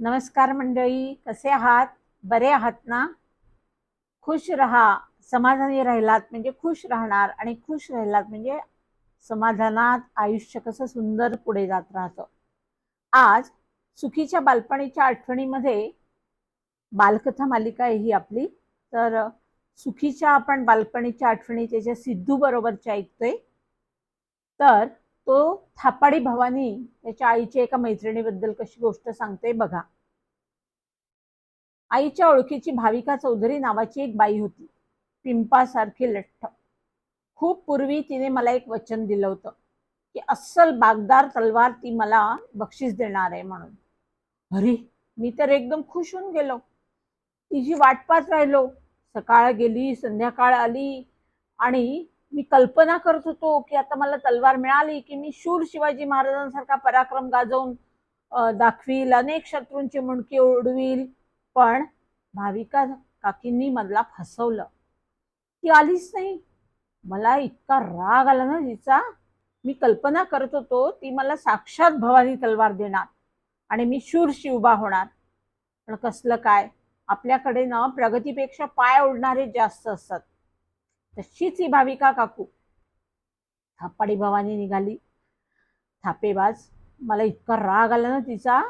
नमस्कार मंडळी, कसे आहात? बरे आहात ना? खुश राहा. समाधानी राहिलात म्हणजे खुश राहणार आणि खुश राहिलात म्हणजे समाधानात आयुष्य कसं सुंदर पुढे जात राहतं. आज सुखीच्या बालपणीच्या आठवणीमध्ये बालकथा मालिका आहे ही आपली. तर सुखीच्या आपण बालपणीच्या आठवणी त्याच्या सिद्धू बरोबरच्या ऐकतोय. तर तो थापाडी भवानी त्याच्या आईच्या एका मैत्रिणीबद्दल कशी गोष्ट सांगते बघा. आईच्या ओळखीची भाविका चौधरी नावाची एक बाई होती, पिंपासारखी लठ्ठ. खूप पूर्वी तिने मला एक वचन दिलं होतं की अस्सल बागदार तलवार ती मला बक्षीस देणार आहे म्हणून. अरे, मी तर एकदम खुश होऊन गेलो. तिची वाट पाहत राहिलो. सकाळ गेली, संध्याकाळ आली आणि मी कल्पना करत होतो की आता मला तलवार मिळाली की मी शूर शिवाजी महाराजांसारखा पराक्रम गाजवून दाखवील, अनेक शत्रूंची मुंडकी उडवील. पण भाविका काकींनी मला फसवलं. ती आलीच नाही. मला इतका राग आला ना तिचा. मी कल्पना करत होतो ती मला साक्षात भवानी तलवार देणार आणि मी शूर शिवबा होणार. पण कसलं काय, आपल्याकडे ना प्रगतीपेक्षा पाय ओढणारे जास्त असतात. तशीच ही भाविका काकू थापाडी भवानी निघाली. थापेबाज. मला इतका राग आला ना तिचा.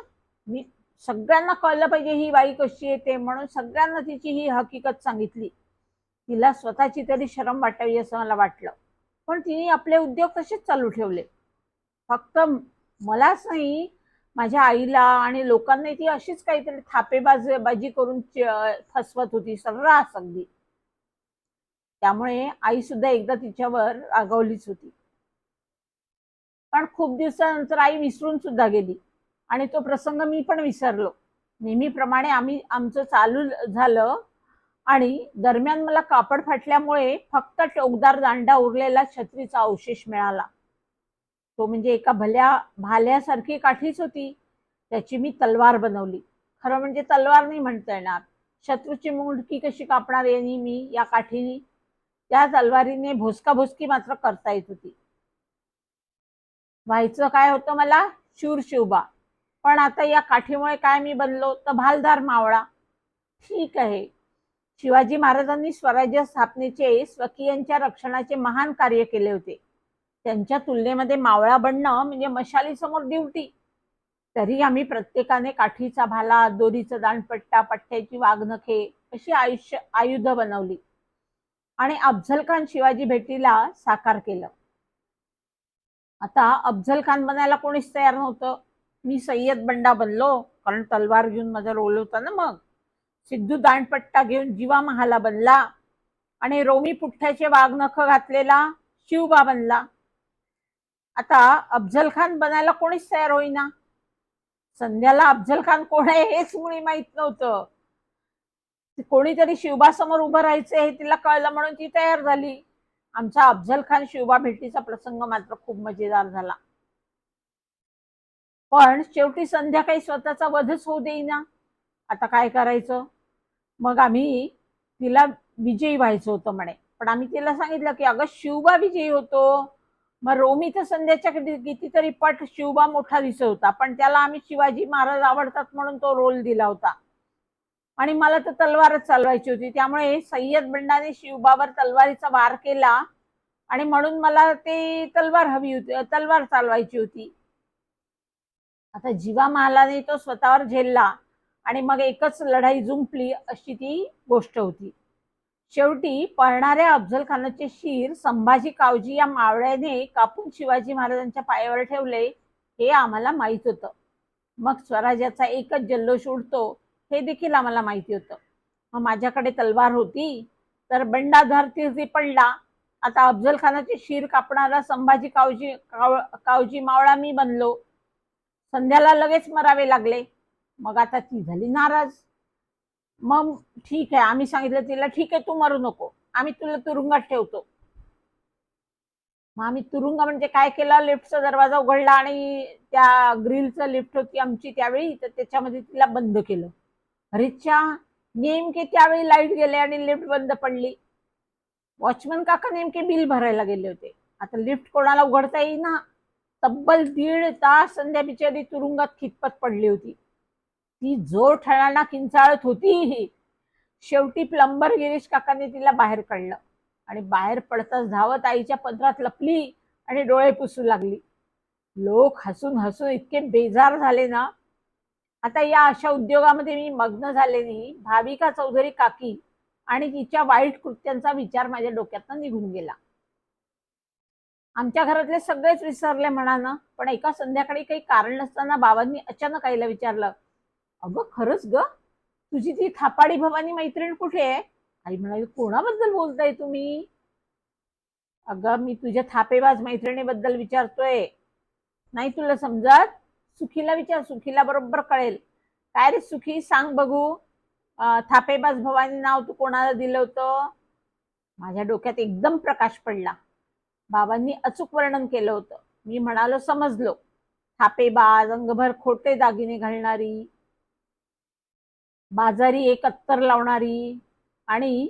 मी सगळ्यांना कळलं पाहिजे ही बाई कशी येते म्हणून सगळ्यांना तिची ही हकीकत सांगितली. तिला स्वतःची तरी शरम वाटावी असं मला वाटलं. पण तिने आपले उद्योग तसेच चालू ठेवले. फक्त मलाच नाही, माझ्या आईला आणि लोकांना ती अशीच काहीतरी थापेबाजी करून फसवत होती सर्रास अगदी. त्यामुळे आई सुद्धा एकदा तिच्यावर रागवलीच होती. पण खूप दिवसानंतर आई विसरून सुद्धा गेली आणि तो प्रसंग मी पण विसरलो. नेहमीप्रमाणे आमचं चालू झालं आणि दरम्यान मला कापड फाटल्यामुळे फक्त टोकदार दांडा उरलेला छत्रीचा अवशेष मिळाला. तो म्हणजे एका भल्या भाल्यासारखी काठीच होती. त्याची मी तलवार बनवली. खरं म्हणजे तलवार नाही म्हणता येणार. शत्रूची मुंडकी कशी कापणार यांनी मी या काठीने, त्या तलवारीने भोसकाभोसकी मात्र करता येत होती. व्हायचं काय होतं मला? शूर शिवबा. पण आता या काठीमुळे काय मी बनलो तर भालदार मावळा. ठीक आहे, शिवाजी महाराजांनी स्वराज्य स्थापनेचे स्वकीयांच्या रक्षणाचे महान कार्य केले होते. त्यांच्या तुलनेमध्ये मावळा बनणं म्हणजे मशाली समोर ड्युटी. तरी आम्ही प्रत्येकाने काठीचा भाला, दोरीचा दांडपट्टा, पट्ट्याची वाघनखे अशी आयुध बनवली आणि अफझल खान शिवाजी भेटीला साकार केलं. आता अफझल खान बनायला कोणीच तयार नव्हतं. मी सय्यद बंडा बनलो, कारण तलवार घेऊन माझा रोल होता ना. मग सिद्धू दांडपट्टा घेऊन जीवा महाला बनला आणि रोमी पुठ्ठ्याचे वाघनख घातलेला शिवबा बनला. आता अफझल खान बनायला कोणीच तयार होईना. संध्याला अफझल खान कोण आहे हेच मुळी माहित नव्हतं. कोणीतरी शिवबा समोर उभं राहायचं हे तिला कळलं म्हणून ती तयार झाली. आमचा अफझल खान शिवबा भेटीचा प्रसंग मात्र खूप मजेदार झाला. पण शेवटी संध्या काही स्वतःचा वधच होऊ देईना. आता काय करायचं? मग आम्ही तिला विजयी व्हायचं होतं म्हणे. पण आम्ही तिला सांगितलं की अगं शिवबा विजयी होतो. मग रोमी तर संध्याच्या कितीतरी पट शिवबा मोठा दिसत होता, पण त्याला आम्ही शिवाजी महाराज आवडतात म्हणून तो रोल दिला होता आणि मला तर तलवारच चालवायची होती. त्यामुळे सय्यद बंडाने शिवबावर तलवारीचा वार केला आणि म्हणून मला ते तलवार हवी होती, तलवार चालवायची होती. आता जीवा महालाने तो स्वतःवर झेलला आणि मग एकच लढाई जुंपली अशी ती गोष्ट होती. शेवटी पळणाऱ्या अफझल खानाचे शीर संभाजी कावजी या मावळ्याने कापून शिवाजी महाराजांच्या पायावर ठेवले हे आम्हाला माहित होतं. मग स्वराज्याचा एकच जल्लोष उडतो हे देखील आम्हाला माहिती होतं. मग माझ्याकडे तलवार होती तर बंडा धरती पडला. आता अफझल खानाचे शीर कापणारा संभाजी कावजी मावळा मी बनलो. संध्याला लगेच मरावे लागले. मग आता ती झाली नाराज. मग ठीक आहे, आम्ही सांगितलं तिला ठीक आहे तू मरू नको, आम्ही तुला तुरुंगात ठेवतो. मग आम्ही तुरुंग म्हणजे काय केलं, लिफ्टचा दरवाजा उघडला आणि त्या ग्रिलचं लिफ्ट होती आमची त्यावेळी, तर त्याच्यामध्ये तिला बंद केलं. अरेच्या, नेमके त्यावेळी लाईट गेले आणि लिफ्ट बंद पडली. वॉचमन काका नेमके बिल भरायला गेले होते. आता लिफ्ट कोणाला उघडता येईना. तब्बल 1.5 तास संध्या बिचारी तुरुंगात खितपत पडली होती. ती जोर ठळाना किंचाळत होती. शेवटी प्लंबर गिरीश काकांनी तिला बाहेर काढलं आणि बाहेर पडताच धावत आईच्या पदरात लपली आणि डोळे पुसू लागली. लोक हसून हसून इतके बेजार झाले ना. आता या अशा उद्योगामध्ये मी मग्न झालेली भाविका चौधरी काकी आणि तिच्या वाईट कृत्यांचा विचार माझ्या डोक्यातनं निघून गेला. आमच्या घरातले सगळेच विसरले म्हणा ना. पण एका संध्याकाळी काही कारण नसताना बाबांनी अचानक आईला विचारलं, अगं खरंच ग, तुझी ती थापाडी भवानी मैत्रीण कुठे आहे? आई म्हणाली, कोणाबद्दल बोलताय तुम्ही? अगं मी तुझ्या थापेबाज मैत्रिणीबद्दल विचारतोय. नाही तुला समजत? सुखीला विचार, सुखीला बरोबर कळेल. काय रे सुखी, सांग बघू, थापेबाज भवानी नाव तू कोणाला दिलं होतं? माझ्या डोक्यात एकदम प्रकाश पडला. बाबांनी अचूक वर्णन केलं होतं. मी म्हणालो, समजलो. थापेबाज, अंगभर खोटे दागिने घालणारी, बाजारी एक अत्तर लावणारी आणि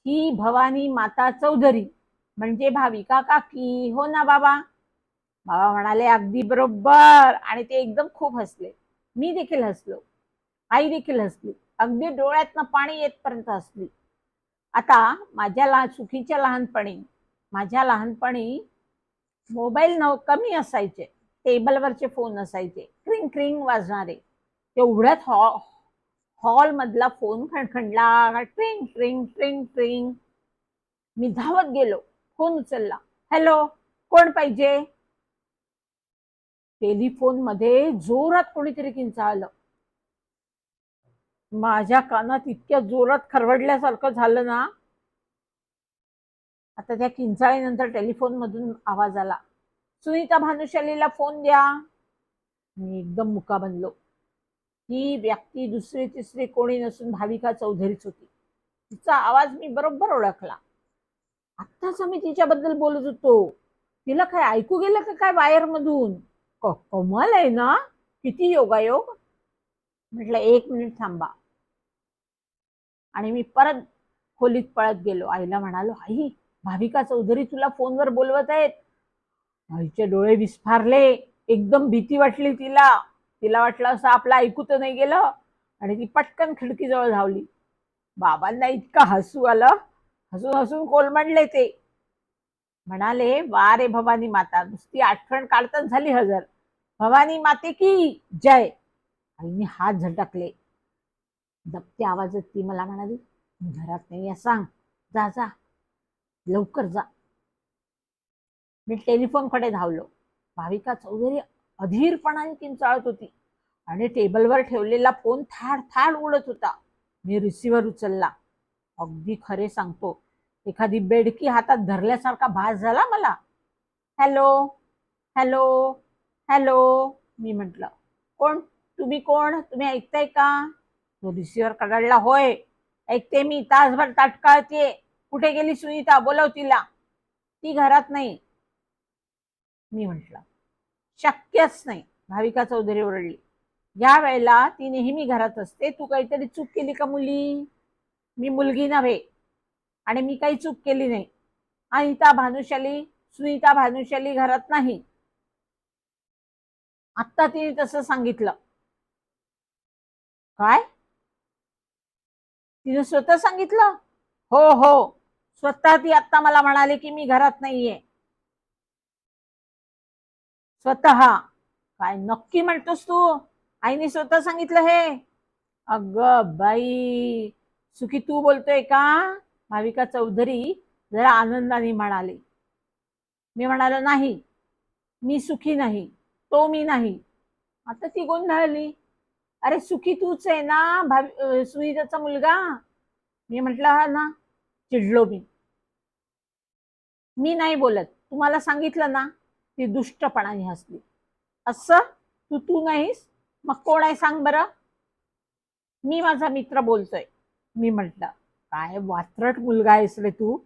ही भवानी माता चौधरी म्हणजे भाविका काकी, हो ना बाबा? बाबा म्हणाले, अगदी बरोबर. आणि ते एकदम खूप हसले. मी देखील हसलो. आई देखील हसली. अगदी डोळ्यातनं पाणी येतपर्यंत हसली. आता सुखीच्या लहानपणी, माझ्या लहानपणी मोबाईल कमी असायचे. टेबलवरचे फोन असायचे, क्रिंग क्रिंग वाजणारे. तेवढ्यात हॉल मधला फोन खणखणला, ट्रिंग ट्रिंग ट्रिंग ट्रिंग. मी धावत गेलो, फोन उचलला. हॅलो, कोण पाहिजे? टेलिफोन मध्ये जोरात कोणीतरी किंचाळलं. माझ्या कानात इतक्या जोरात खरवडल्यासारखं झालं ना. आता त्या किंचाळीनंतर टेलिफोन मधून आवाज आला, सुनीता भानुशालीला फोन द्या. मी एकदम मुका बनलो. ही व्यक्ती दुसरी तिसरी कोणी नसून भाविका चौधरीच होती. तिचा आवाज मी बरोबर ओळखला. आत्ताच आम्ही तिच्याबद्दल बोलत होतो. तिला काय ऐकू गेलं का काय वायर मधून? कमाल आहे ना, किती योगायोग. म्हटलं, 1 मिनिट थांबा. आणि मी परत खोलीत पळत गेलो. आईला म्हणालो, आई, भाविका चौधरी तुला फोनवर बोलवत आहेत. आईचे डोळे विस्फारले. एकदम भीती वाटली तिला. तिला वाटलं असं आपलं ऐकू तर नाही गेलं. आणि ती पटकन खिडकीजवळ धावली. बाबांना इतका हसू आलं, हसून हसून कोलमडले ते. म्हणाले, वा रे भवानी माता, नुसती आठवण काढताच झाली हजर. भवानी माते की जय. आईने हात झटकले. दबत्या आवाजात ती मला म्हणाली, घरात नाही सांग, जा जा, लवकर जा. मी टेलिफोनकडे धावलो. भाविका चौधरी अधीरपणाने किंचाळत होती आणि टेबलवर ठेवलेला फोन थाड थाड उडत होता. मी रिसिव्हर उचलला. अगदी खरे सांगतो, एखादी बेडकी हातात धरल्यासारखा भास झाला मला. हॅलो, हॅलो, हॅलो, मी म्हटलं. कोण? तुम्ही कोण? तुम्ही ऐकताय का? तो रिसिव्हर कडाडला. होय, ऐकते मी. तासभर ताटकाळते. कुठे गेली सुनीता? बोलव तिला. ती घरात नाही. मी म्हटलं, शक्यच नाही. भाविका चौधरी ओरडली. या वेळेला ती नेहमी घरात असते. तू काहीतरी चूक केली का मुली? मी मुलगी नव्हे आणि मी काही चूक केली नाही. सुनीता भानुशाली घरात नाही. आत्ता तिने तसं सांगितलं. काय? तिने स्वतः सांगितलं? हो हो, स्वतः ती आत्ता मला म्हणाली की मी घरात नाहीये. स्वतः? काय नक्की म्हणतोस तू? आईने स्वतः सांगितलं हे? अगं बाई, सुखी तू बोलतोय का? भाविका चौधरी जरा आनंदाने म्हणाली. मी म्हणालो, नाही, मी सुखी नाही, तो मी नाही. आता ती गोंधळली. अरे सुखी तूच आहे ना, सुनीताचा मुलगा? मी म्हटलं, हा ना. चिडलो मी. मी नाही बोलत, तुम्हाला सांगितलं ना. ती दुष्टपणाने हसली. असं? तू तू नाहीस, मग कोण आहे सांग बरं? मी माझा मित्र बोलतोय. मी म्हटलं, काय वात्रट मुलगा आहेस रे तू.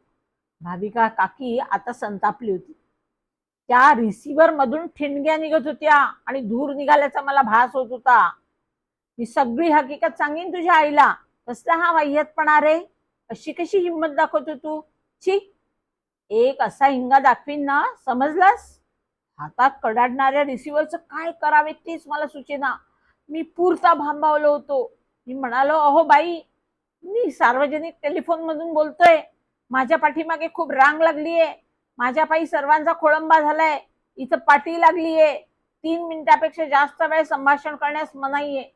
भाविका काकी आता संतापली होती. त्या रिसिव्हर मधून ठिणग्या निघत होत्या आणि धूर निघाल्याचा मला भास होत होता. मी सगळी हकीकत सांगेन तुझ्या आईला. कसला हा वाह्यातपणा रे? अशी कशी हिंमत दाखवतो तू? छी, एक असा हिंगा दाखवीन ना, समजलास? हातात कडाडणाऱ्या रिसिव्हरचं काय करावे तेच मला सुचेना. मी पुरता भांबावलो होतो. मी म्हणालो, अहो बाई, मी सार्वजनिक टेलिफोन मधून बोलतोय, माझ्या पाठीमागे खूप रांग लागलीये, माझ्या पायी सर्वांचा खोळंबा झालाय, इथं पाठी लागलीये, 3 मिनिटापेक्षा जास्त वेळ संभाषण करण्यास मनाई आहे,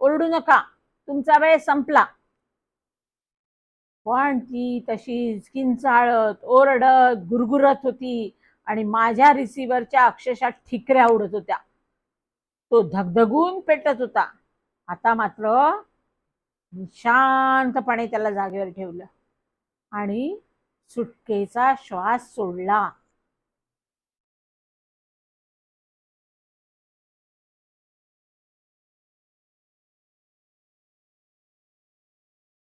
ओरडू नका, तुमचा वेळ संपला. पण ती तशीच किंचाळत ओरडत गुरगुरत होती आणि माझ्या रिसिव्हरच्या अक्षरशः ठिकऱ्या उडत होत्या. तो धगधगून पेटत होता. आता मात्र शांतपणे त्याला जागेवर ठेवलं आणि सुटकेचा श्वास सोडला.